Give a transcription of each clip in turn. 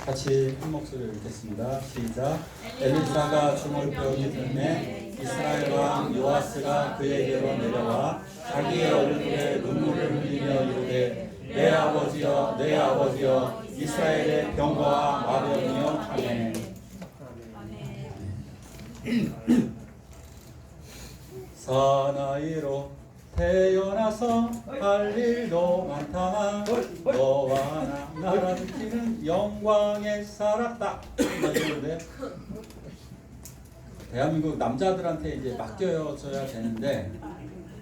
같이 한 목소리를 읽겠습니다. 시작. 엘리사가 중을 배우기 전에 이스라엘 왕 요아스가 그에게로 내려와 자기의 얼굴에 눈물을 흘리며 이르되 내 아버지여 내 아버지여 이스라엘의 병거와 마병이여 아멘. 사나이로 태어나서 할 일도 많다. 너와 나라 지키는 영광에 살았다. 이러는데 대한민국 남자들한테 이제 맡겨져야 되는데,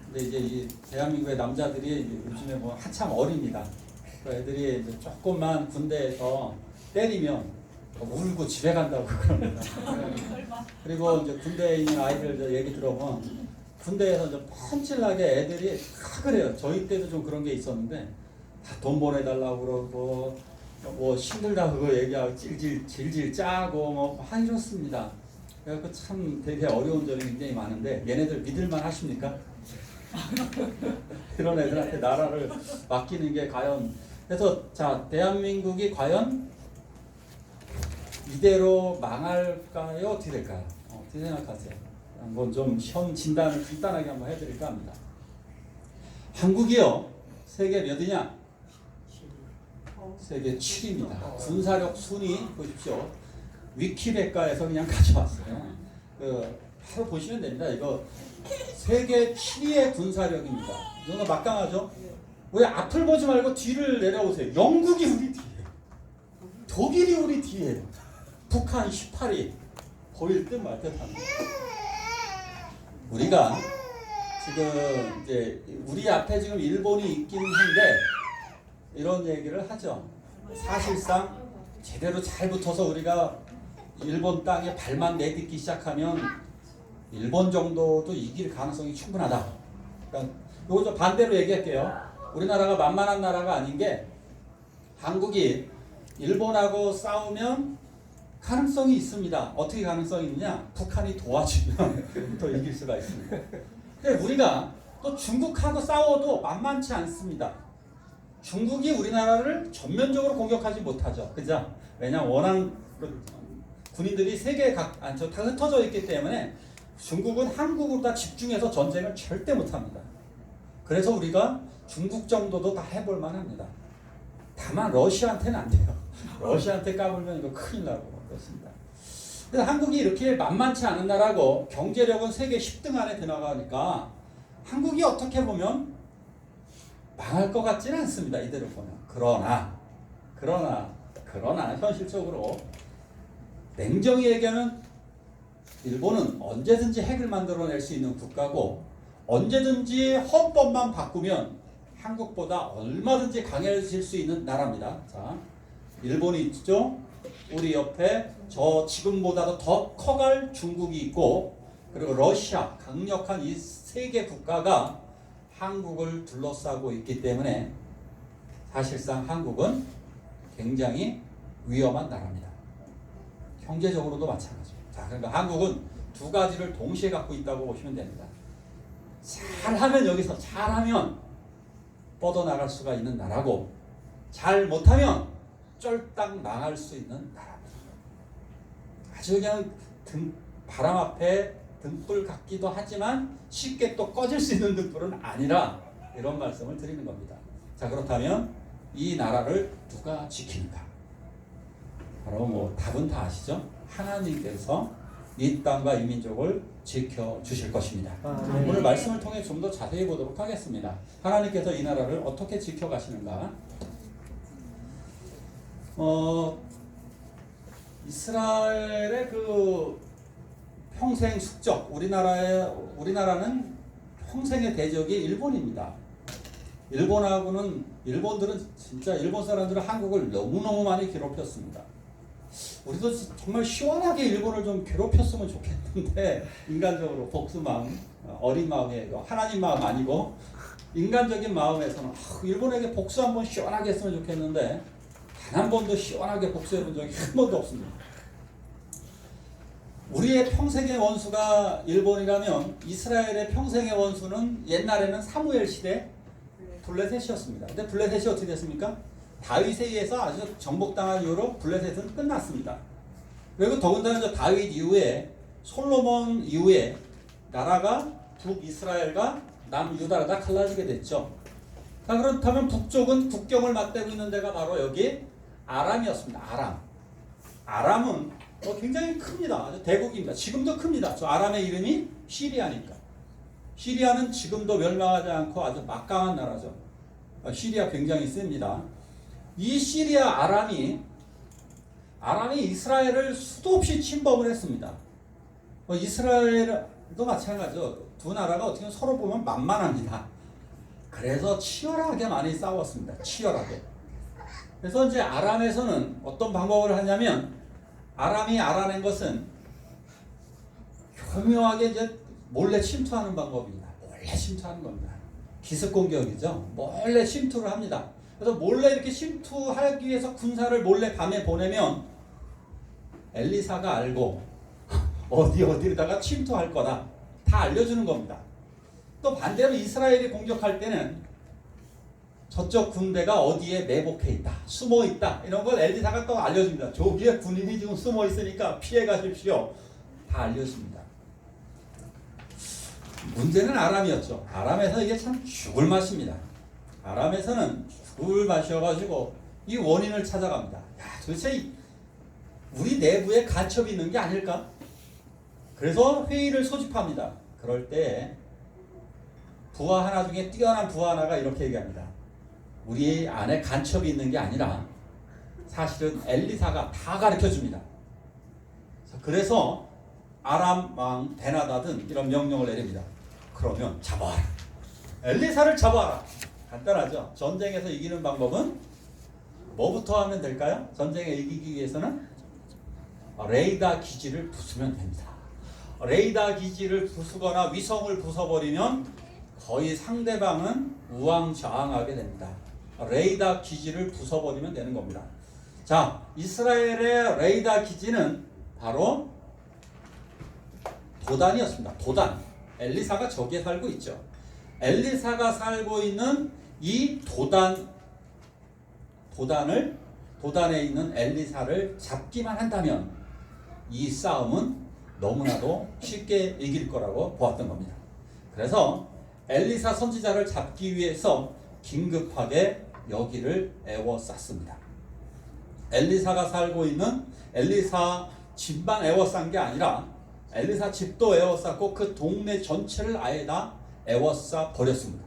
근데 이제 이 대한민국의 남자들이 요즘에 뭐 한참 어립니다. 그 애들이 이제 조금만 군대에서 때리면 울고 집에 간다고 그럽니다. 그리고 이제 군대에 있는 아이들 얘기 들어보면 군대에서 좀 펀칠하게 애들이 다 그래요. 저희 때도 좀 그런 게 있었는데 다 돈 보내달라고 그러고 뭐 힘들다 그거 얘기하고 질질 짜고 뭐 이렇습니다. 그래서 참 되게 어려운 점이 굉장히 많은데 얘네들 믿을만 하십니까? 그런 애들한테 나라를 맡기는 게 과연, 그래서 자 대한민국이 과연 이대로 망할까요? 어떻게 될까요? 어떻게 생각하세요? 한번 좀 현 진단을 간단하게 한번 해드릴까 합니다. 한국이요 세계 몇이냐? 세계 7위입니다. 군사력 순위 보십시오. 위키백과에서 그냥 가져왔어요. 바로 보시면 됩니다. 이거 세계 7위의 군사력입니다. 이거 막강하죠? 왜 앞을 보지 말고 뒤를 내려오세요. 영국이 우리 뒤에, 독일이 우리 뒤에, 북한 18위 보일 듯 말 듯합니다. 우리가 지금 이제 우리 앞에 지금 일본이 있기는 한데 이런 얘기를 하죠. 사실상 제대로 잘 붙어서 우리가 일본 땅에 발만 내딛기 시작하면 일본 정도도 이길 가능성이 충분하다. 그러니까 이거 좀 반대로 얘기할게요. 우리나라가 만만한 나라가 아닌 게 한국이 일본하고 싸우면 가능성이 있습니다. 어떻게 가능성이 있느냐? 북한이 도와주면 더 이길 수가 있습니다. 근데 우리가 또 중국하고 싸워도 만만치 않습니다. 중국이 우리나라를 전면적으로 공격하지 못하죠. 그죠? 왜냐하면 워낙 군인들이 세계에 다 흩어져 있기 때문에 중국은 한국으로 다 집중해서 전쟁을 절대 못합니다. 그래서 우리가 중국 정도도 다 해볼 만합니다. 다만 러시아한테는 안 돼요. 러시아한테 까불면 이거 큰일 나고 그렇습니다. 그래서 한국이 이렇게 만만치 않은 나라고 경제력은 세계 10등 안에 들어가니까 한국이 어떻게 보면 망할 것 같지는 않습니다. 이대로 보면. 그러나 현실적으로 냉정히 얘기하면 일본은 언제든지 핵을 만들어낼 수 있는 국가고 언제든지 헌법만 바꾸면 한국보다 얼마든지 강해질 수 있는 나라입니다. 자, 일본이 있죠. 우리 옆에 저 지금보다도 더 커갈 중국이 있고, 그리고 러시아, 강력한 이 세 개 국가가 한국을 둘러싸고 있기 때문에 사실상 한국은 굉장히 위험한 나라입니다. 경제적으로도 마찬가지입니다. 자, 그러니까 한국은 두 가지를 동시에 갖고 있다고 보시면 됩니다. 잘하면 여기서 잘하면 뻗어나갈 수가 있는 나라고, 잘 못하면 쫄딱 망할 수 있는 나라입니다. 아주 그냥 바람 앞에 등불 같기도 하지만 쉽게 또 꺼질 수 있는 등불은 아니라, 이런 말씀을 드리는 겁니다. 자, 그렇다면 이 나라를 누가 지키는가? 바로 뭐 답은 다 아시죠? 하나님께서 이 땅과 이 민족을 지켜주실 것입니다. 오늘 말씀을 통해 좀 더 자세히 보도록 하겠습니다. 하나님께서 이 나라를 어떻게 지켜가시는가? 이스라엘의 그 평생 숙적, 우리나라는 평생의 대적이 일본입니다. 일본들은 진짜 일본 사람들은 한국을 너무너무 많이 괴롭혔습니다. 우리도 정말 시원하게 일본을 좀 괴롭혔으면 좋겠는데, 인간적으로 복수마음, 어린 마음에 하나님 마음 아니고 인간적인 마음에서는 일본에게 복수 한번 시원하게 했으면 좋겠는데 단 한 번도 시원하게 복수해 본 적이 한 번도 없습니다. 우리의 평생의 원수가 일본이라면 이스라엘의 평생의 원수는 옛날에는 사무엘 시대 블레셋이었습니다. 근데 블레셋이 어떻게 됐습니까? 다윗에 의해서 아주 정복당한 이후로 블레셋은 끝났습니다. 그리고 더군다나 저 다윗 이후에 솔로몬 이후에 나라가 북이스라엘과 남유다가 다 갈라지게 됐죠. 자, 그렇다면 북쪽은 국경을 맞대고 있는 데가 바로 여기 아람이었습니다. 아람은 굉장히 큽니다. 아주 대국입니다. 지금도 큽니다. 저 아람의 이름이 시리아니까. 시리아는 지금도 멸망하지 않고 아주 막강한 나라죠. 시리아 굉장히 셉니다. 이 시리아 아람이 이스라엘을 수도 없이 침범을 했습니다. 이스라엘도 마찬가지죠. 두 나라가 어떻게 서로 보면 만만합니다. 그래서 치열하게 많이 싸웠습니다. 치열하게. 그래서 이제 아람에서는 어떤 방법을 하냐면, 아람이 알아낸 것은 교묘하게 이제 몰래 침투하는 방법입니다. 몰래 침투하는 겁니다. 기습 공격이죠. 몰래 침투를 합니다. 그래서 몰래 이렇게 침투하기 위해서 군사를 몰래 밤에 보내면 엘리사가 알고 어디다가 침투할 거다 다 알려주는 겁니다. 또 반대로 이스라엘이 공격할 때는 저쪽 군대가 어디에 매복해 있다, 숨어 있다, 이런 걸 엘리사가 또 알려줍니다. 저기에 군인이 지금 숨어 있으니까 피해 가십시오. 다 알려줍니다. 문제는 아람이었죠. 아람에서 이게 참 죽을 맛입니다. 아람에서는 죽을 맛이어가지고 이 원인을 찾아갑니다. 야, 도대체 우리 내부에 간첩이 있는 게 아닐까? 그래서 회의를 소집합니다. 그럴 때 부하 하나 중에 뛰어난 부하 하나가 이렇게 얘기합니다. 우리 안에 간첩이 있는 게 아니라 사실은 엘리사가 다 가르쳐줍니다. 그래서 아람 왕 베나다든 이런 명령을 내립니다. 그러면 잡아와라. 엘리사를 잡아와라. 간단하죠. 전쟁에서 이기는 방법은 뭐부터 하면 될까요? 전쟁에 이기기 위해서는 레이더 기지를 부수면 됩니다. 레이더 기지를 부수거나 위성을 부숴버리면 거의 상대방은 우왕좌왕하게 됩니다. 레이더 기지를 부숴버리면 되는 겁니다. 자, 이스라엘의 레이더 기지는 바로 도단이었습니다. 도단. 엘리사가 저기에 살고 있죠. 엘리사가 살고 있는 이 도단에 있는 엘리사를 잡기만 한다면 이 싸움은 너무나도 쉽게 이길 거라고 보았던 겁니다. 그래서 엘리사 선지자를 잡기 위해서 긴급하게 여기를 에워쌌습니다. 엘리사가 살고 있는 엘리사 집만 에워싼 게 아니라 엘리사 집도 에워쌌고 그 동네 전체를 아예 다 에워싸 버렸습니다.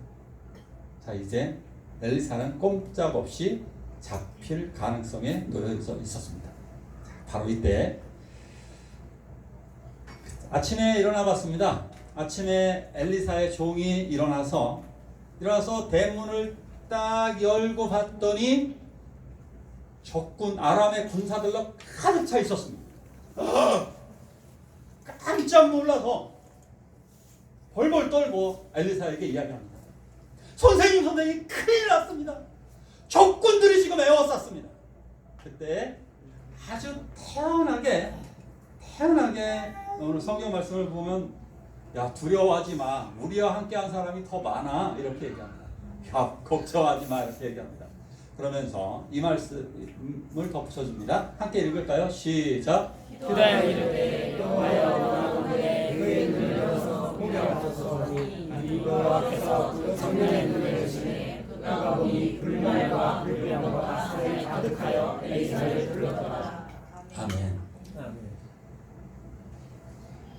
자, 이제 엘리사는 꼼짝없이 잡힐 가능성에 놓여져 있었습니다. 바로 이때 아침에 일어나 봤습니다. 아침에 엘리사의 종이 일어나서 대문을 딱 열고 봤더니 적군 아람의 군사들로 가득 차 있었습니다. 깜짝 놀라서 벌벌 떨고 엘리사에게 이야기합니다. 선생님 큰일 났습니다. 적군들이 지금 에워쌌습니다. 그때 아주 태연하게 오늘 성경 말씀을 보면 야, 두려워하지 마. 우리와 함께한 사람이 더 많아. 이렇게 얘기합니다. 야, 걱정하지 마. 이렇게 얘기합니다. 그러면서 이 말씀을 덧붙여줍니다. 함께 읽을까요? 시작. 그가 이르되 여호와여 그의 눈을 열어서 공격하소서니 이거 앞에서 성령의 눈을 여시네. 그가 보니 불말과 불병과 살이 가득하여 엘리사를 불렀더라. 아멘.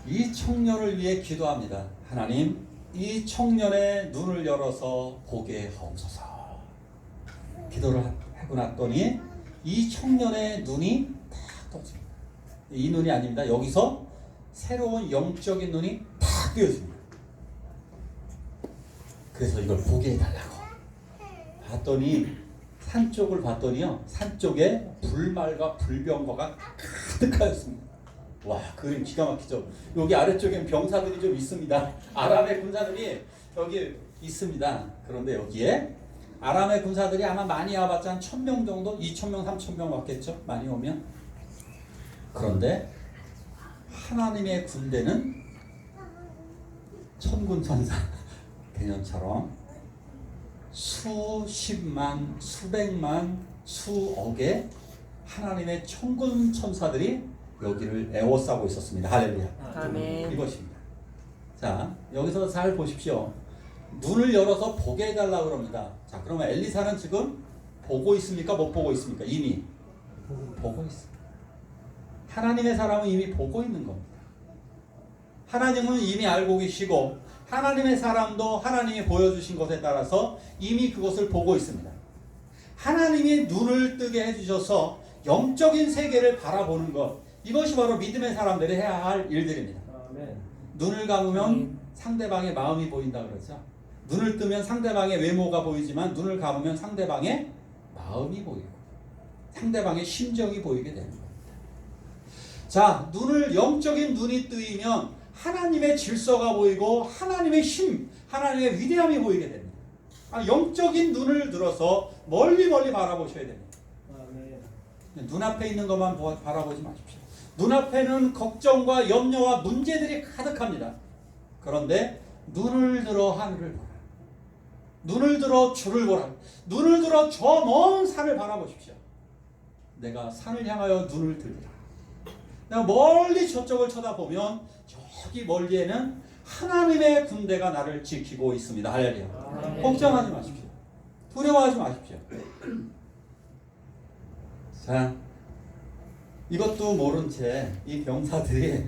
이 청년을 위해 기도합니다. 하나님, 이 청년의 눈을 열어서 보게 하옵소서. 기도를 하고 났더니 이 청년의 눈이 탁 떠집니다. 이 눈이 아닙니다. 여기서 새로운 영적인 눈이 탁 뜨여집니다. 그래서 이걸 보게 해달라고 봤더니 산 쪽을 봤더니요, 산 쪽에 불말과 불병거가 가득하였습니다. 와, 그림 기가 막히죠. 여기 아래쪽엔 병사들이 좀 있습니다. 아람의 군사들이 여기 있습니다. 그런데 여기에 아람의 군사들이 아마 많이 와봤자 한 1000명 정도, 2000명, 3000명 왔겠죠. 많이 오면. 그런데 하나님의 군대는 천군천사 개념처럼 수십만, 수백만 수억의 하나님의 천군 천사들이 여기를 에워싸고 있었습니다. 할렐루야. 아멘. 이것입니다. 자, 여기서 잘 보십시오. 눈을 열어서 보게 해달라고 그럽니다. 자, 그러면 엘리사는 지금 보고 있습니까? 못 보고 있습니까? 이미 보고 있습니다. 하나님의 사람은 이미 보고 있는 겁니다. 하나님은 이미 알고 계시고 하나님의 사람도 하나님이 보여주신 것에 따라서 이미 그것을 보고 있습니다. 하나님이 눈을 뜨게 해주셔서 영적인 세계를 바라보는 것, 이것이 바로 믿음의 사람들이 해야 할 일들입니다. 눈을 감으면 상대방의 마음이 보인다 그러죠. 눈을 뜨면 상대방의 외모가 보이지만 눈을 감으면 상대방의 마음이 보이고 상대방의 심정이 보이게 되는 겁니다. 자, 영적인 눈이 뜨이면 하나님의 질서가 보이고 하나님의 힘, 하나님의 위대함이 보이게 됩니다. 영적인 눈을 들어서 멀리 바라보셔야 됩니다. 눈앞에 있는 것만 바라보지 마십시오. 눈앞에는 걱정과 염려와 문제들이 가득합니다. 그런데 눈을 들어 하늘을 보라. 눈을 들어 주를 보라. 눈을 들어 저 먼 산을 바라보십시오. 내가 산을 향하여 눈을 들리라. 내가 멀리 저쪽을 쳐다보면 저기 멀리에는 하나님의 군대가 나를 지키고 있습니다. 할렐루야. 걱정하지 마십시오. 두려워하지 마십시오. 자, 이것도 모른 채 이 병사들이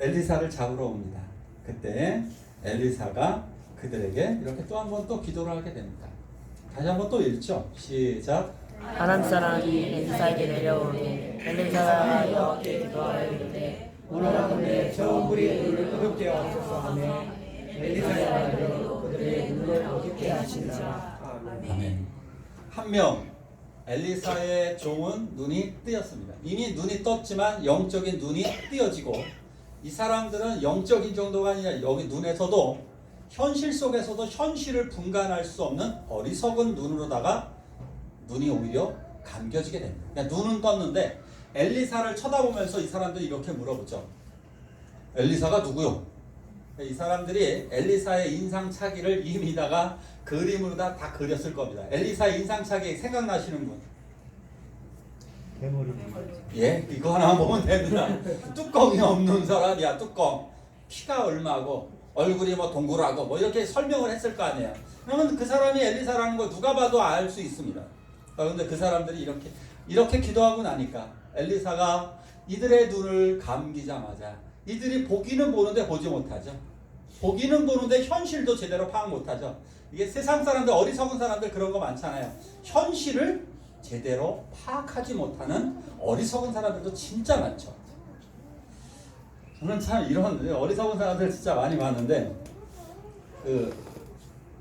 엘리사를 잡으러 옵니다. 그때 엘리사가 그들에게 이렇게 또 한 번 또 기도를 하게 됩니다. 다시 한번 또 읽죠. 시작. 하나님 사람이 엘리사에게 내려오니 엘리사가 여호와께 기도하여 이르되 원하건대 저 우리의 눈을 어둡게 하소서 하며 엘리사의 말대로 그들의 눈을 어둡게 하시니라. 아멘. 한 명 엘리사의 종은 눈이 뜨였습니다. 이미 눈이 떴지만 영적인 눈이 뜨여지고 이 사람들은 영적인 정도가 아니라 여기 눈에서도 현실 속에서도 현실을 분간할 수 없는 어리석은 눈으로다가 눈이 오히려 감겨지게 됩니다. 그러니까 눈은 떴는데 엘리사를 쳐다보면서 이 사람들이 이렇게 물어보죠. 엘리사가 누구요? 이 사람들이 엘리사의 인상착의를 이미다가 그림으로 다 그렸을 겁니다. 엘리사의 인상착의 생각나시는 분? 대머리. 예, 이거 하나 보면 됩니다. 뚜껑이 없는 사람이야, 뚜껑. 키가 얼마고 얼굴이 뭐 동그랗고 뭐 이렇게 설명을 했을 거 아니에요. 그러면 그 사람이 엘리사라는 걸 누가 봐도 알 수 있습니다. 그런데 그 사람들이 이렇게 기도하고 나니까 엘리사가 이들의 눈을 감기자마자 이들이 보기는 보는데 보지 못하죠. 보기는 보는데 현실도 제대로 파악 못하죠. 이게 세상 사람들, 어리석은 사람들 그런 거 많잖아요. 현실을 제대로 파악하지 못하는 어리석은 사람들도 진짜 많죠. 저는 참 이런 어리석은 사람들 진짜 많이 봤는데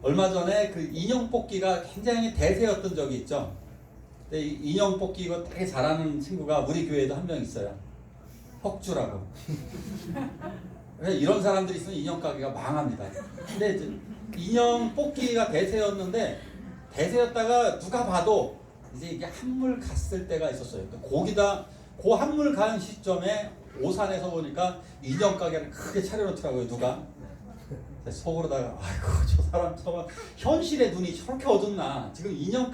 얼마 전에 그 인형 뽑기가 굉장히 대세였던 적이 있죠. 근데 이 인형 뽑기 이거 되게 잘하는 친구가 우리 교회에도 한 명 있어요. 혁주라고. 이런 사람들이 있으면 인형 가게가 망합니다. 근데 이제 인형 뽑기가 대세였다가 누가 봐도 이제 이게 한물 갔을 때가 있었어요. 거기다 그 한물 간 시점에 오산에서 보니까 인형 가게를 크게 차려놓더라고요. 누가 속으로다가 아이고 저 사람 저거 현실의 눈이 저렇게 어둡나. 지금 인형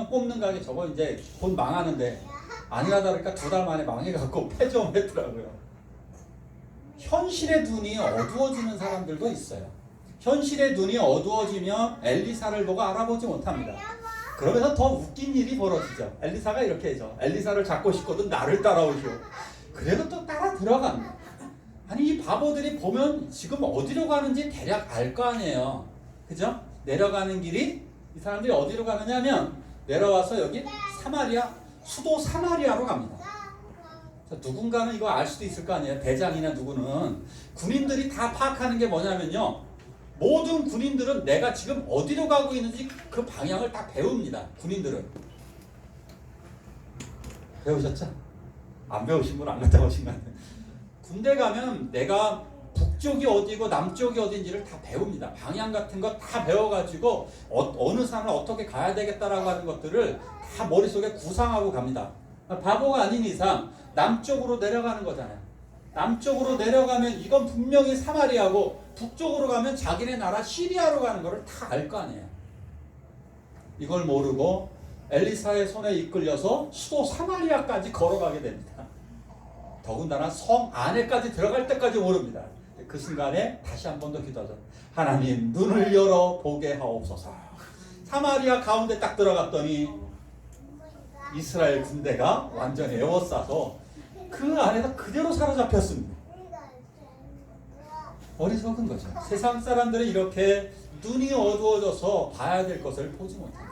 뽑는 가게 저거 이제 곧 망하는데 아니라 다를까 2달 만에 망해갖고 폐점했더라고요. 현실의 눈이 어두워지는 사람들도 있어요. 현실의 눈이 어두워지면 엘리사를 보고 알아보지 못합니다. 그러면서 더 웃긴 일이 벌어지죠. 엘리사가 이렇게 해죠. 엘리사를 잡고 싶거든 나를 따라오시오. 그래도 또 따라 들어갑니다. 아니 이 바보들이 보면 지금 어디로 가는지 대략 알 거 아니에요. 그죠? 내려가는 길이 이 사람들이 어디로 가느냐면 내려와서 여기 사마리아, 수도 사마리아로 갑니다. 누군가는 이거 알 수도 있을 거 아니에요. 대장이나 누구는. 군인들이 다 파악하는 게 뭐냐면요. 모든 군인들은 내가 지금 어디로 가고 있는지 그 방향을 다 배웁니다. 군인들은. 배우셨죠? 안 배우신 분 안 갔다 오신 것 같아요. 군대 가면 내가 북쪽이 어디고 남쪽이 어딘지를 다 배웁니다. 방향 같은 거 다 배워가지고 어느 산을 어떻게 가야 되겠다라고 하는 것들을 다 머릿속에 구상하고 갑니다. 바보가 아닌 이상 남쪽으로 내려가는 거잖아요. 남쪽으로 내려가면 이건 분명히 사마리아고 북쪽으로 가면 자기네 나라 시리아로 가는 거를 다 알 거 아니에요. 이걸 모르고 엘리사의 손에 이끌려서 수도 사마리아까지 걸어가게 됩니다. 더군다나 성 안에까지 들어갈 때까지 모릅니다. 그 순간에 다시 한 번 더 기도하죠. 하나님 눈을 열어 보게 하옵소서. 사마리아 가운데 딱 들어갔더니 이스라엘 군대가 완전히 에워싸서 그 안에서 그대로 사로잡혔습니다. 어리석은 거죠. 세상 사람들은 이렇게 눈이 어두워져서 봐야 될 것을 보지 못합니다.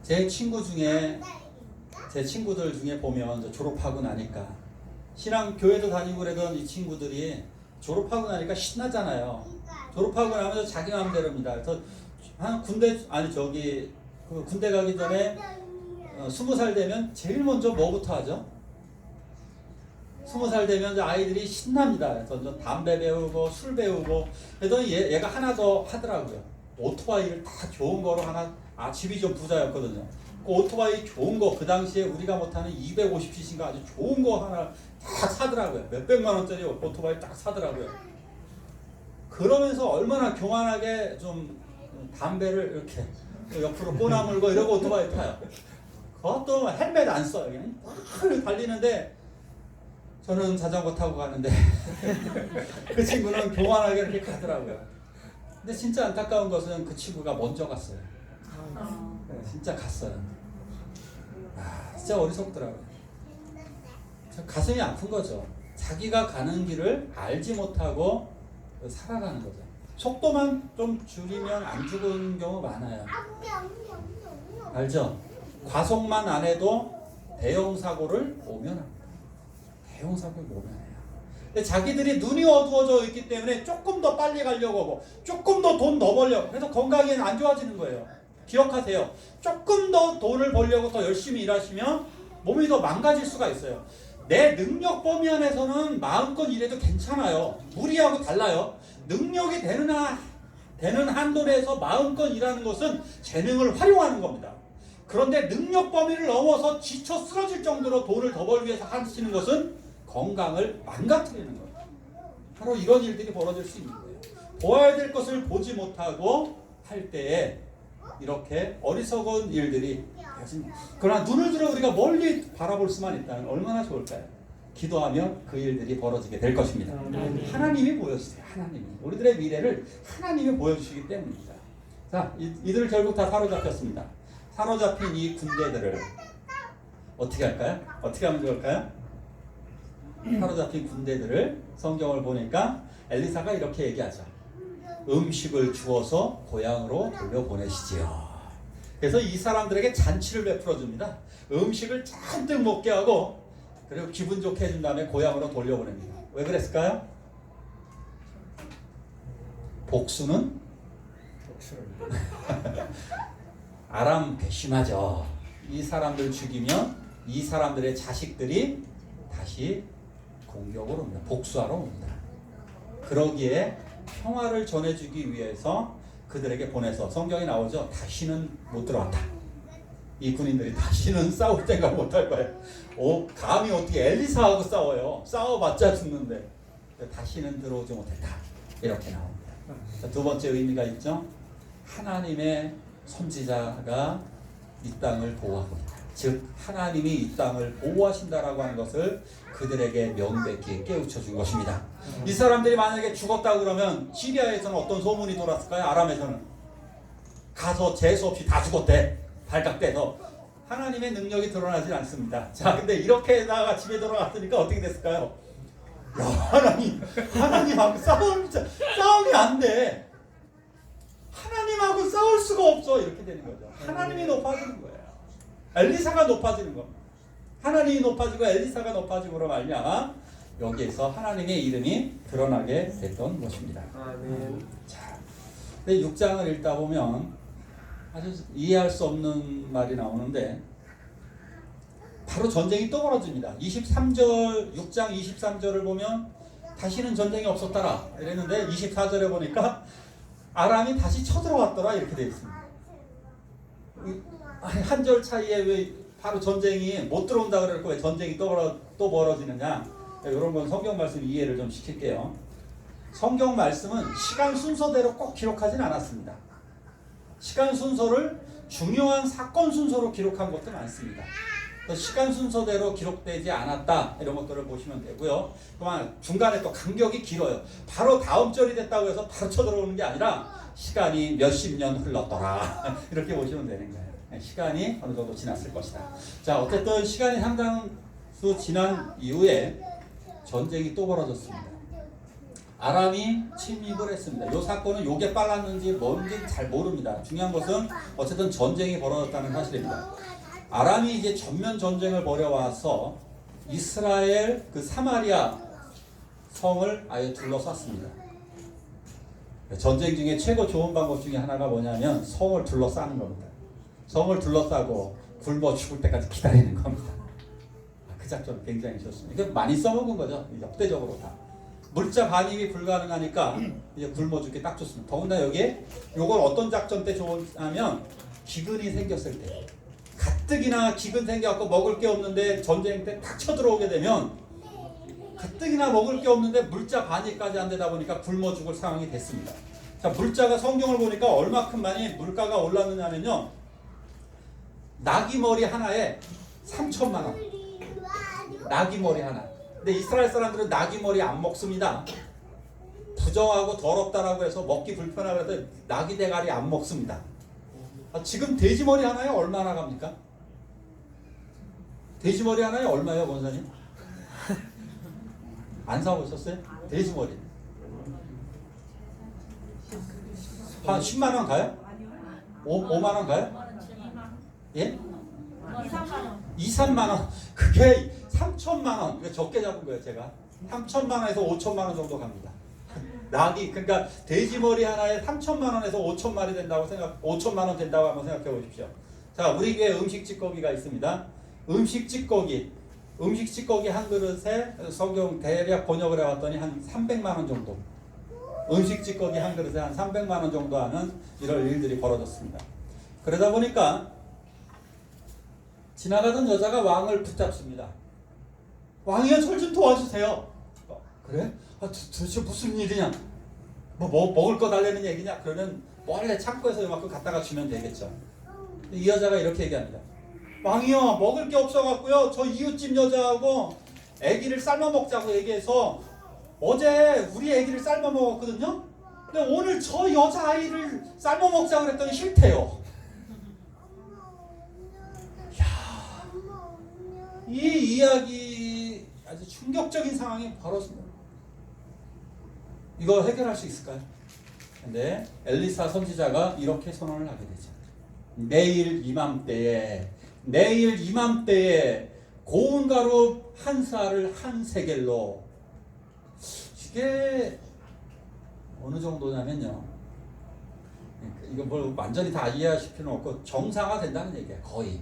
제 친구들 중에 보면 졸업하고 나니까 신앙 교회도 다니고 그러던 이 친구들이 졸업하고 나니까 신나잖아요. 졸업하고 나면 자기 마음대로입니다. 그래서 군대 가기 전에 20살 되면 제일 먼저 뭐부터 하죠? 20살 되면 아이들이 신납니다. 그래서 담배 배우고 술 배우고. 그래서 얘가 하나 더 하더라고요. 오토바이를 다 좋은 거로 하나. 집이 좀 부자였거든요. 그 오토바이 좋은 거, 그 당시에 우리가 못하는 250cc인가 아주 좋은 거 하나 딱 사더라고요. 몇백만 원짜리 오토바이 딱 사더라고요. 그러면서 얼마나 교만하게 좀 담배를 이렇게 옆으로 꼬나물고 이러고 오토바이 타요. 그것도 헬멧 안 써요. 그냥 막 달리는데 저는 자전거 타고 가는데 그 친구는 교만하게 이렇게 가더라고요. 근데 진짜 안타까운 것은 그 친구가 먼저 갔어요. 진짜 갔어요. 진짜 어리석더라고요. 가슴이 아픈 거죠. 자기가 가는 길을 알지 못하고 살아가는 거죠. 속도만 좀 줄이면 안 죽은 경우 많아요. 알죠? 과속만 안 해도 대형 사고를 모면합니다. 대형 사고를 모면해요. 근데 자기들이 눈이 어두워져 있기 때문에 조금 더 빨리 가려고 하고 조금 더 돈 더 벌려고. 그래서 건강이 안 좋아지는 거예요. 기억하세요. 조금 더 돈을 벌려고 더 열심히 일하시면 몸이 더 망가질 수가 있어요. 내 능력 범위 안에서는 마음껏 일해도 괜찮아요. 무리하고 달라요. 능력이 되는 한도 내에서 마음껏 일하는 것은 재능을 활용하는 겁니다. 그런데 능력 범위를 넘어서 지쳐 쓰러질 정도로 돈을 더 벌기 위해서 하시는 것은 건강을 망가뜨리는 거예요. 바로 이런 일들이 벌어질 수 있는 거예요. 보아야 될 것을 보지 못하고 할 때에 이렇게 어리석은 일들이. 그러나 눈을 들어 우리가 멀리 바라볼 수만 있다면 얼마나 좋을까요? 기도하면 그 일들이 벌어지게 될 것입니다. 하나님이 보여주세요. 하나님이 우리들의 미래를 하나님이 보여주시기 때문입니다. 자, 이들을 결국 다 사로잡혔습니다. 사로잡힌 이 군대들을 어떻게 할까요? 어떻게 하면 좋을까요? 사로잡힌 군대들을 성경을 보니까 엘리사가 이렇게 얘기하죠. 음식을 주어서 고향으로 돌려보내시지요. 그래서 이 사람들에게 잔치를 베풀어 줍니다. 음식을 잔뜩 먹게 하고 그리고 기분 좋게 해준 다음에 고향으로 돌려보냅니다. 왜 그랬을까요? 복수는 아람 괘씸하죠. 이 사람들 죽이면 이 사람들의 자식들이 다시 공격으로 옵니다. 복수하러 옵니다. 그러기에 평화를 전해주기 위해서 그들에게 보내서 성경에 나오죠. 다시는 못 들어왔다. 이 군인들이 다시는 싸울 생각 못할 거예요. 감히 어떻게 엘리사하고 싸워요. 싸워봤자 죽는데 다시는 들어오지 못했다. 이렇게 나옵니다. 두 번째 의미가 있죠. 하나님의 선지자가 이 땅을 보호하고 있다. 즉 하나님이 이 땅을 보호하신다라고 하는 것을 그들에게 명백히 깨우쳐 준 것입니다. 이 사람들이 만약에 죽었다 그러면 시리아에서는 어떤 소문이 돌았을까요? 아람에서는 가서 재수 없이 다 죽었대. 발각돼서. 하나님의 능력이 드러나지 않습니다. 자, 근데 이렇게 나가 집에 들어갔으니까 어떻게 됐을까요? 야, 하나님하고 싸움이 안 돼. 하나님하고 싸울 수가 없어. 이렇게 되는 거죠. 하나님이 높아지는 거예요. 엘리사가 높아지는 겁니다. 하나님이 높아지고 엘리사가 높아짐으로 말미암아 여기에서 하나님의 이름이 드러나게 됐던 것입니다. 아멘. 자, 근데 6장을 읽다 보면 아주 이해할 수 없는 말이 나오는데 바로 전쟁이 또 벌어집니다. 23절 6장 23절을 보면 다시는 전쟁이 없었더라 이랬는데 24절에 보니까 아람이 다시 쳐들어왔더라 이렇게 되어 있습니다. 한 절 차이에 왜 바로 전쟁이 못 들어온다 그랬고 왜 전쟁이 또 벌어지느냐. 이런 건 성경 말씀 이해를 좀 시킬게요. 성경 말씀은 시간 순서대로 꼭 기록하진 않았습니다. 시간 순서를 중요한 사건 순서로 기록한 것도 많습니다. 시간 순서대로 기록되지 않았다 이런 것들을 보시면 되고요. 그만 중간에 또 간격이 길어요. 바로 다음 절이 됐다고 해서 바로 쳐들어오는 게 아니라 시간이 몇십 년 흘렀더라 이렇게 보시면 되는 거예요. 시간이 어느 정도 지났을 것이다. 자, 어쨌든 시간이 상당수 지난 이후에 전쟁이 또 벌어졌습니다. 아람이 침입을 했습니다. 이 사건은 요게 빨랐는지 뭔지 잘 모릅니다. 중요한 것은 어쨌든 전쟁이 벌어졌다는 사실입니다. 아람이 이제 전면 전쟁을 벌여와서 이스라엘 그 사마리아 성을 아예 둘러쌌습니다. 전쟁 중에 최고 좋은 방법 중에 하나가 뭐냐면 성을 둘러싸는 겁니다. 성을 둘러싸고 굶어 죽을 때까지 기다리는 겁니다. 그 작전 굉장히 좋습니다. 이게 많이 써먹은 거죠. 역대적으로 다. 물자 반입이 불가능하니까 이제 굶어 죽기 딱 좋습니다. 더군다나 여기에 요걸 어떤 작전 때 좋냐면 기근이 생겼을 때. 가뜩이나 기근 생겨갖고 먹을 게 없는데 전쟁 때 탁 쳐들어오게 되면 가뜩이나 먹을 게 없는데 물자 반입까지 안 되다 보니까 굶어 죽을 상황이 됐습니다. 자, 물자가 성경을 보니까 얼마큼 많이 물가가 올랐느냐면요. 나귀 머리 하나에 3천만 원. 나귀 머리 하나. 근데 이스라엘 사람들은 나귀 머리 안 먹습니다. 부정하고 더럽다라고 해서 먹기 불편하고 해서 나귀 대가리 안 먹습니다. 지금 돼지 머리 하나에 얼마나 갑니까? 돼지 머리 하나에 얼마예요, 권사님? 안 사보셨어요? 돼지 머리. 한 10만 원 가요? 5만 원 가요? 예? 2, 3만 원. 그게 3천만 원. 이거 적게 잡은 거예요, 제가. 3천만 원에서 5천만 원 정도 갑니다. 낙이, 그러니까 돼지 머리 하나에 3천만 원에서 5천 마리 된다고 5천만 원 된다고 한번 생각해 보십시오. 자, 우리 교회 음식 찌꺼기가 있습니다. 음식 찌꺼기 한 그릇에 성경 대략 번역을 해봤더니 한 300만 원 정도. 음식 찌꺼기 한 그릇에 한 300만 원 정도 하는 이런 일들이 벌어졌습니다. 그러다 보니까 지나가던 여자가 왕을 붙잡습니다. 왕이여, 절 좀 도와주세요. 그래? 도대체 무슨 일이냐? 뭐 먹을 거 달라는 얘기냐? 그러면 원래 창고에서 이만큼 갖다가 주면 되겠죠. 이 여자가 이렇게 얘기합니다. 왕이여, 먹을 게 없어갖고요. 저 이웃집 여자하고 아기를 삶아 먹자고 얘기해서 어제 우리 아기를 삶아 먹었거든요. 근데 오늘 저 여자 아이를 삶아 먹자고 그랬더니 싫대요. 야, 이 이야기 아주 충격적인 상황이 벌어집니다. 이거 해결할 수 있을까요? 근데 엘리사 선지자가 이렇게 선언을 하게 되죠. 내일 이맘때에 고운 가루 한 쌀을 한 세겔로. 이게 어느 정도냐면요, 이거 뭘 완전히 다 이해하실 필요는 없고 정상화 된다는 얘기예요. 거의.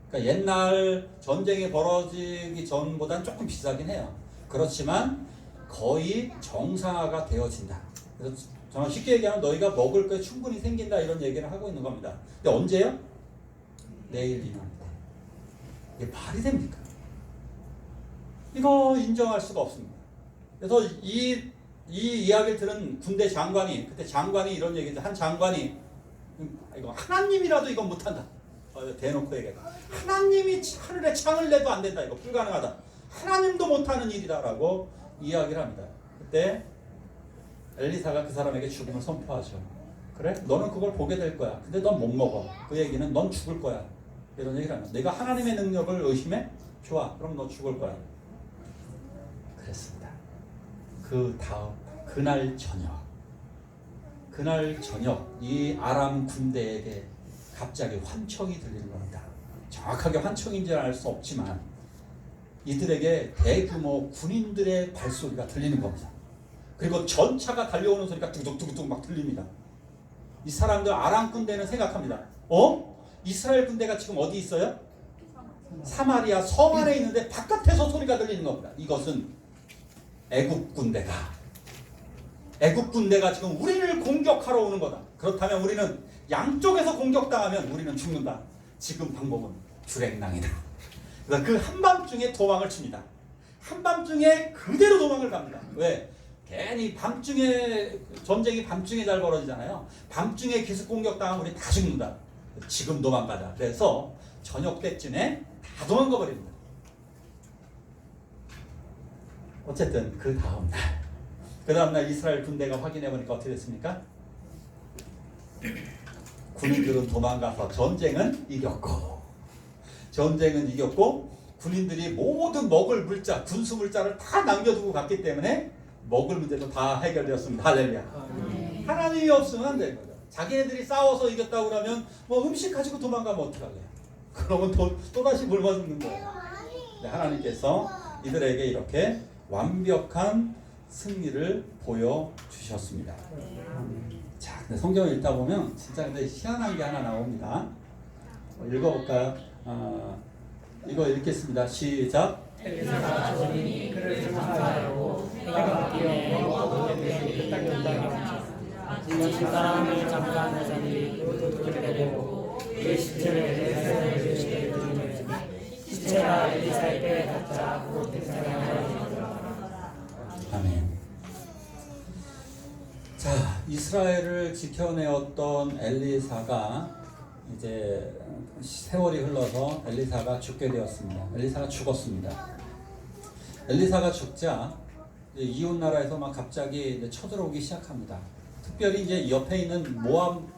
그러니까 옛날 전쟁이 벌어지기 전보다는 조금 비싸긴 해요. 그렇지만 거의 정상화가 되어진다. 그래서 정말 쉽게 얘기하면 너희가 먹을 거 충분히 생긴다, 이런 얘기를 하고 있는 겁니다. 근데 언제요? 내일 이맘때. 이게 말이 됩니까? 이거 인정할 수가 없습니다. 그래서 이 이야기를 들은 군대 장관이, 그때 장관이 이런 얘기죠. 한 장관이, 이거 하나님이라도 이건 못한다. 대놓고 얘기해. 하나님이 하늘에 창을 내도 안 된다. 이거 불가능하다. 하나님도 못하는 일이다라고 이야기를 합니다. 그때 엘리사가 그 사람에게 죽음을 선포하죠. 그래? 너는 그걸 보게 될 거야. 근데 넌 못 먹어. 그 얘기는 넌 죽을 거야. 이런 얘기를 합니다. 내가 하나님의 능력을 의심해? 좋아. 그럼 너 죽을 거야. 그랬습니다. 그 다음 그날 저녁 이 아람 군대에게 갑자기 환청이 들리는 겁니다. 정확하게 환청인지는 알 수 없지만 이들에게 대규모 군인들의 발소리가 들리는 겁니다. 그리고 전차가 달려오는 소리가 뚜둑뚜둑 막 들립니다. 이 사람들 아람 군대는 생각합니다. 이스라엘 군대가 지금 어디 있어요? 사마리아 성 안에 있는데 바깥에서 소리가 들리는 겁니다. 이것은 애국 군대가 지금 우리를 공격하러 오는 거다. 그렇다면 우리는 양쪽에서 공격당하면 우리는 죽는다. 지금 방법은 주랭랑이다. 그래서 그 한밤중에 도망을 칩니다. 한밤중에 그대로 도망을 갑니다. 왜? 괜히 밤중에 전쟁이 밤중에 잘 벌어지잖아요. 밤중에 기습 공격 당하면 우리 다 죽는다. 지금 도망가자. 그래서 저녁 때쯤에 다 도망가 버립니다. 어쨌든 그 다음 날 이스라엘 군대가 확인해 보니까 어떻게 됐습니까? 군인들은 도망가서 전쟁은 이겼고 군인들이 모든 먹을 물자, 군수 물자를 다 남겨두고 갔기 때문에 먹을 문제도 다 해결되었습니다. 할렐루야. 하나님이 없으면 안 되는 거죠. 자기네들이 싸워서 이겼다고 그러면 뭐 음식 가지고 도망가면 어떡하래요? 그러면 또다시 굶어 죽는 거예요. 네, 하나님께서 이들에게 이렇게 완벽한 승리를 보여주셨습니다. 자, 근데 성경을 읽다 보면 진짜 근데 희한한 게 하나 나옵니다. 읽어볼까요? 이거 읽겠습니다. 시작. 엘리사가 조용히 그를 생각하고 해가 바뀌어 그 땅에 사람이 잠깐 자니 그들을 보고 그 시체를 엘리사의 주시게 주니 시체가 엘리사의 뼈에 닿자 곧 아멘. 자, 이스라엘을 지켜내었던 엘리사가 이제 세월이 흘러서 엘리사가 죽게 되었습니다. 엘리사가 죽었습니다. 엘리사가 죽자 이웃 나라에서 막 갑자기 이제 쳐들어오기 시작합니다. 특별히 이제 옆에 있는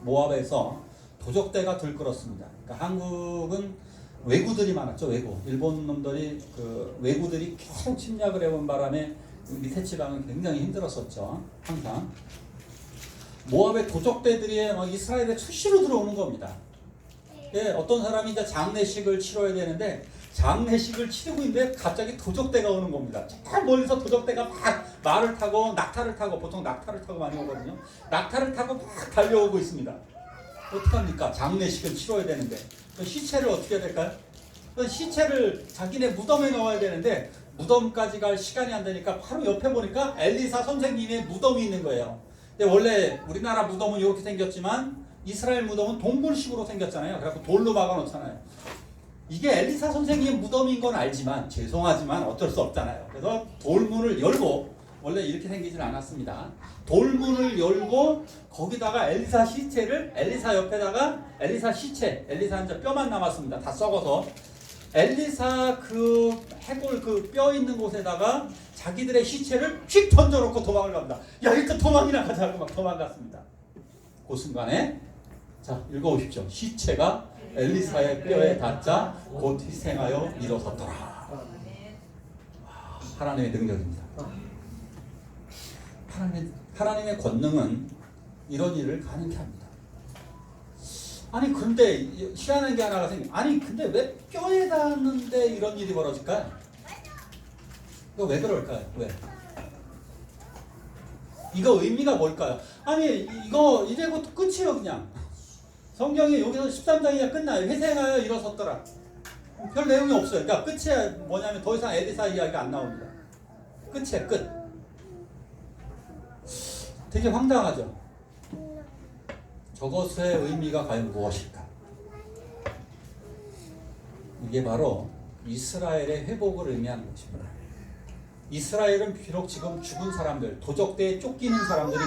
모압에서 도적대가 들끓었습니다. 그러니까 한국은 왜구들이 많았죠. 일본 놈들이 그 왜구들이 계속 침략을 해온 바람에 밑에 지방은 굉장히 힘들었었죠. 항상 모압의 도적대들이 막 이스라엘에 수시로 들어오는 겁니다. 예, 어떤 사람이 이제 장례식을 치러야 되는데 장례식을 치르고 있는데 갑자기 도적대가 오는 겁니다. 저 멀리서 도적대가 막 말을 타고 낙타를 타고, 보통 낙타를 타고 많이 오거든요. 낙타를 타고 막 달려오고 있습니다. 어떡합니까? 장례식을 치러야 되는데 시체를 어떻게 해야 될까요? 시체를 자기네 무덤에 넣어야 되는데 무덤까지 갈 시간이 안 되니까 바로 옆에 보니까 엘리사 선생님의 무덤이 있는 거예요. 근데 원래 우리나라 무덤은 이렇게 생겼지만 이스라엘 무덤은 동굴식으로 생겼잖아요. 그래서 돌로 막아 놓잖아요. 이게 엘리사 선생님 무덤인 건 알지만 죄송하지만 어쩔 수 없잖아요. 그래서 돌문을 열고, 원래 이렇게 생기진 않았습니다. 돌문을 열고 거기다가 엘리사 시체를, 엘리사 옆에다가 엘리사 시체, 엘리사 이제 뼈만 남았습니다. 다 썩어서 엘리사 그 해골 그 뼈 있는 곳에다가 자기들의 시체를 휙 던져놓고 도망을 갑니다. 야, 일단 도망이나 가자고 막 도망갔습니다. 그 순간에 자, 읽어보십시오. 시체가 엘리사의 뼈에 닿자 곧 희생하여 일어섰더라. 하나님의 능력입니다. 하나님의 권능은 이런 일을 가능케 합니다. 아니 근데 희한한 게 하나가 생겨. 아니 근데 왜 뼈에 닿는데 이런 일이 벌어질까요? 이거 왜 그럴까요? 왜? 이거 의미가 뭘까요? 아니 이거 이제부터 끝이에요. 그냥 성경이 여기서 13장이야 끝나요. 회생하여 일어섰더라. 별 내용이 없어요. 그러니까 끝이 뭐냐면 더 이상 엘리사 이야기가 안 나옵니다. 끝이에요. 끝. 되게 황당하죠. 저것의 의미가 과연 무엇일까? 이게 바로 이스라엘의 회복을 의미하는 것입니다. 이스라엘은 비록 지금 죽은 사람들, 도적대에 쫓기는 사람들이고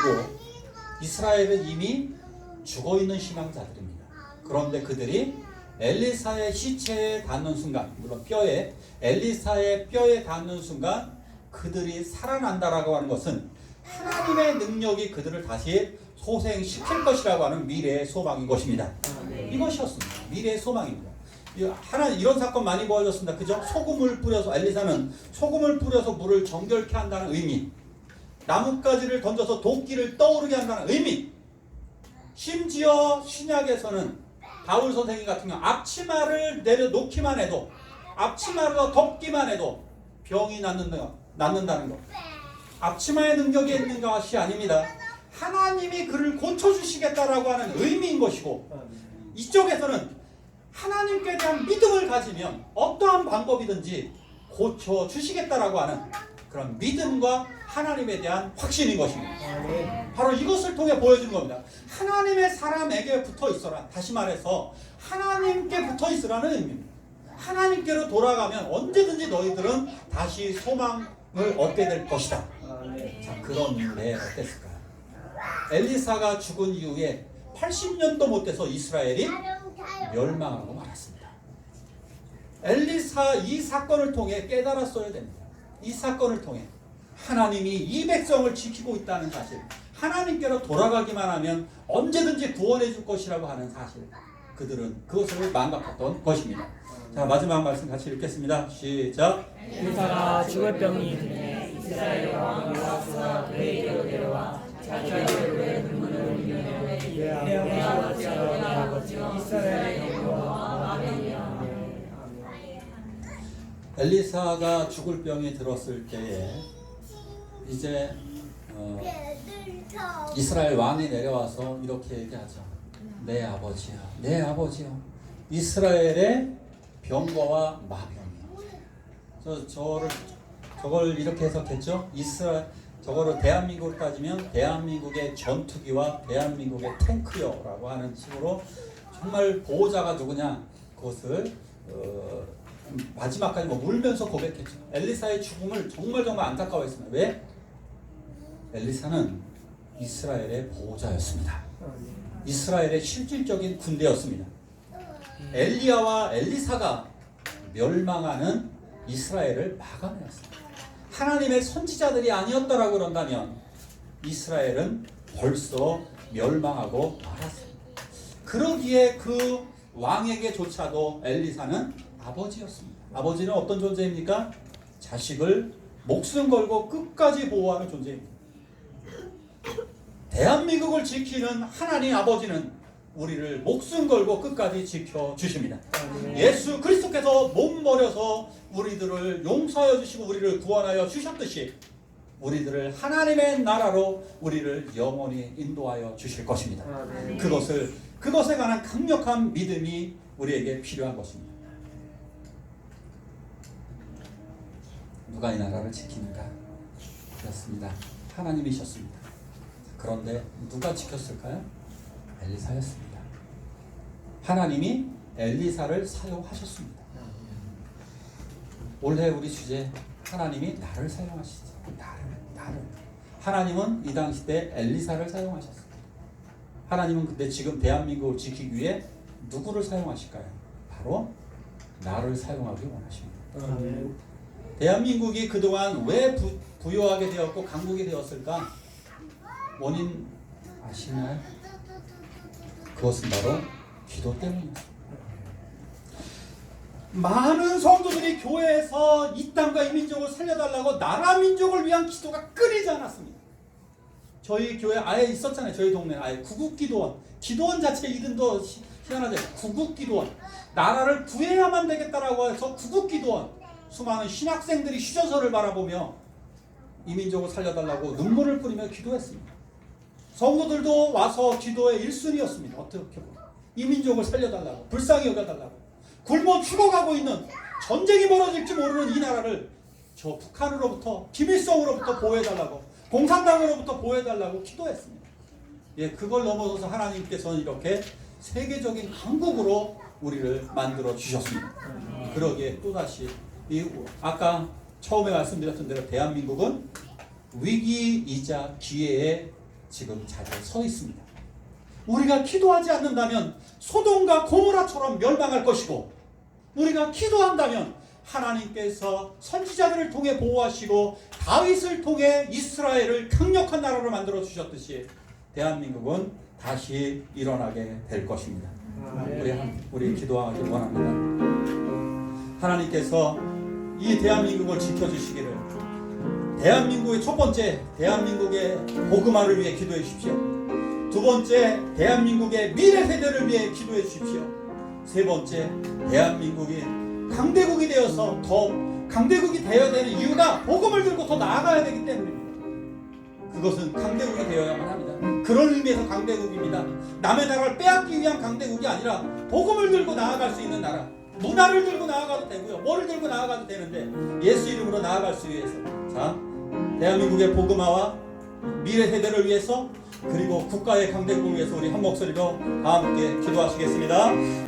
이스라엘은 이미 죽어있는 신앙자들입니다. 그런데 그들이 엘리사의 시체에 닿는 순간, 물론 뼈에, 엘리사의 뼈에 닿는 순간 그들이 살아난다라고 하는 것은 하나님의 능력이 그들을 다시 소생시킬 것이라고 하는 미래의 소망인 것입니다. 이것이었습니다. 미래의 소망입니다. 이런 사건 많이 보여졌습니다. 그죠? 소금을 뿌려서, 엘리사는 소금을 뿌려서 물을 정결케 한다는 의미, 나뭇가지를 던져서 도끼를 떠오르게 한다는 의미, 심지어 신약에서는 바울 선생님 같은 경우 앞치마를 내려놓기만 해도, 앞치마를 덮기만 해도 병이 낫는다는 것. 앞치마의 능력이 있는 것이 아닙니다. 하나님이 그를 고쳐주시겠다라고 하는 의미인 것이고, 이쪽에서는 하나님께 대한 믿음을 가지면 어떠한 방법이든지 고쳐주시겠다라고 하는 그런 믿음과 하나님에 대한 확신인 것입니다. 바로 이것을 통해 보여주는 겁니다. 하나님의 사람에게 붙어 있어라. 다시 말해서 하나님께 붙어 있으라는 의미입니다. 하나님께로 돌아가면 언제든지 너희들은 다시 소망을 얻게 될 것이다. 자, 그런데 어땠을까요? 엘리사가 죽은 이후에 80년도 못 돼서 이스라엘이 멸망하고 말았습니다. 엘리사 이 사건을 통해 깨달았어야 됩니다. 이 사건을 통해 하나님이 이 백성을 지키고 있다는 사실, 하나님께로 돌아가기만 하면 언제든지 구원해 줄 것이라고 하는 사실, 그들은 그것을 망각했던 것입니다. 자, 마지막 말씀 같이 읽겠습니다. 시작. 엘리사가 죽을 병이 있는데 이스라엘 왕 요아스가 그에게로 데려와 자기 얼굴에 눈물을 흘리며 내 아버지여 내 아버지여 이스라엘의 여호와 아멘이라. 엘리사가 죽을 병이 들었을 때에 이제 이스라엘 왕이 내려와서 이렇게 얘기하죠. 내 아버지여, 내 아버지여, 이스라엘의 병거와 마병이요. 저걸 이렇게 해석했죠. 저거를 대한민국으로 따지면 대한민국의 전투기와 대한민국의 탱크요라고 하는 식으로 정말 보호자가 누구냐 그것을 마지막까지 울면서 고백했죠. 엘리사의 죽음을 정말 안타까워했습니다. 왜? 엘리사는 이스라엘의 보호자였습니다. 이스라엘의 실질적인 군대였습니다. 엘리야와 엘리사가 멸망하는 이스라엘을 막아내었습니다. 하나님의 선지자들이 아니었다라고 그런다면 이스라엘은 벌써 멸망하고 말았습니다. 그러기에 그 왕에게조차도 엘리사는 아버지였습니다. 아버지는 어떤 존재입니까? 자식을 목숨 걸고 끝까지 보호하는 존재입니다. 대한민국을 지키는 하나님 아버지는 우리를 목숨 걸고 끝까지 지켜주십니다. 예수 그리스도께서 몸 버려서 우리들을 용서하여 주시고 우리를 구원하여 주셨듯이 우리들을 하나님의 나라로 우리를 영원히 인도하여 주실 것입니다. 그것에 관한 강력한 믿음이 우리에게 필요한 것입니다. 누가 이 나라를 지키는가? 그렇습니다. 하나님이셨습니다. 그런데 누가 지켰을까요? 엘리사였습니다. 하나님이 엘리사를 사용하셨습니다. 올해 우리 주제, 하나님이 나를 사용하시죠. 나를. 하나님은 이 당시 때 엘리사를 사용하셨습니다. 하나님은 근데 지금 대한민국을 지키기 위해 누구를 사용하실까요? 바로 나를 사용하기 원하십니다. 대한민국이 그동안 왜 부유하게 되었고 강국이 되었을까? 원인 아시나요? 그것은 바로 기도 때문입니다. 많은 성도들이 교회에서 이 땅과 이 민족을 살려달라고 나라 민족을 위한 기도가 끊이지 않았습니다. 저희 교회 아예 있었잖아요. 저희 동네에 아예 구국기도원, 기도원 자체 이름도 희한하죠. 구국기도원, 나라를 구해야만 되겠다라고 해서 구국기도원, 수많은 신학생들이 휴전서를 바라보며 이 민족을 살려달라고 눈물을 뿌리며 기도했습니다. 성도들도 와서 기도의 1순위였습니다. 어떻게 보면 이 민족을 살려달라고, 불쌍히 여겨달라고, 굶어 죽어가고 있는, 전쟁이 벌어질지 모르는 이 나라를 저 북한으로부터, 김일성으로부터 보호해달라고, 공산당으로부터 보호해달라고 기도했습니다. 예, 그걸 넘어서서 하나님께서는 이렇게 세계적인 강국으로 우리를 만들어 주셨습니다. 그러기에 또다시 아까 처음에 말씀드렸던 대로 대한민국은 위기이자 기회에 지금 자리에 서 있습니다. 우리가 기도하지 않는다면 소돔과 고모라처럼 멸망할 것이고, 우리가 기도한다면 하나님께서 선지자들을 통해 보호하시고 다윗을 통해 이스라엘을 강력한 나라로 만들어 주셨듯이 대한민국은 다시 일어나게 될 것입니다. 우리 기도하기 원합니다. 하나님께서 이 대한민국을 지켜주시기를, 대한민국의 첫 번째, 대한민국의 복음화를 위해 기도해 주십시오. 두 번째, 대한민국의 미래 세대를 위해 기도해 주십시오. 세 번째, 대한민국이 강대국이 되어서 더 강대국이 되어야 되는 이유가 복음을 들고 더 나아가야 되기 때문입니다. 그것은 강대국이 되어야만 합니다. 그런 의미에서 강대국입니다. 남의 나라를 빼앗기 위한 강대국이 아니라 복음을 들고 나아갈 수 있는 나라, 문화를 들고 나아가도 되고요, 뭐를 들고 나아가도 되는데 예수 이름으로 나아갈 수 위해서, 자, 대한민국의 복음화와 미래 세대를 위해서, 그리고 국가의 강대국을 위해서 우리 한 목소리로 다 함께 기도하시겠습니다.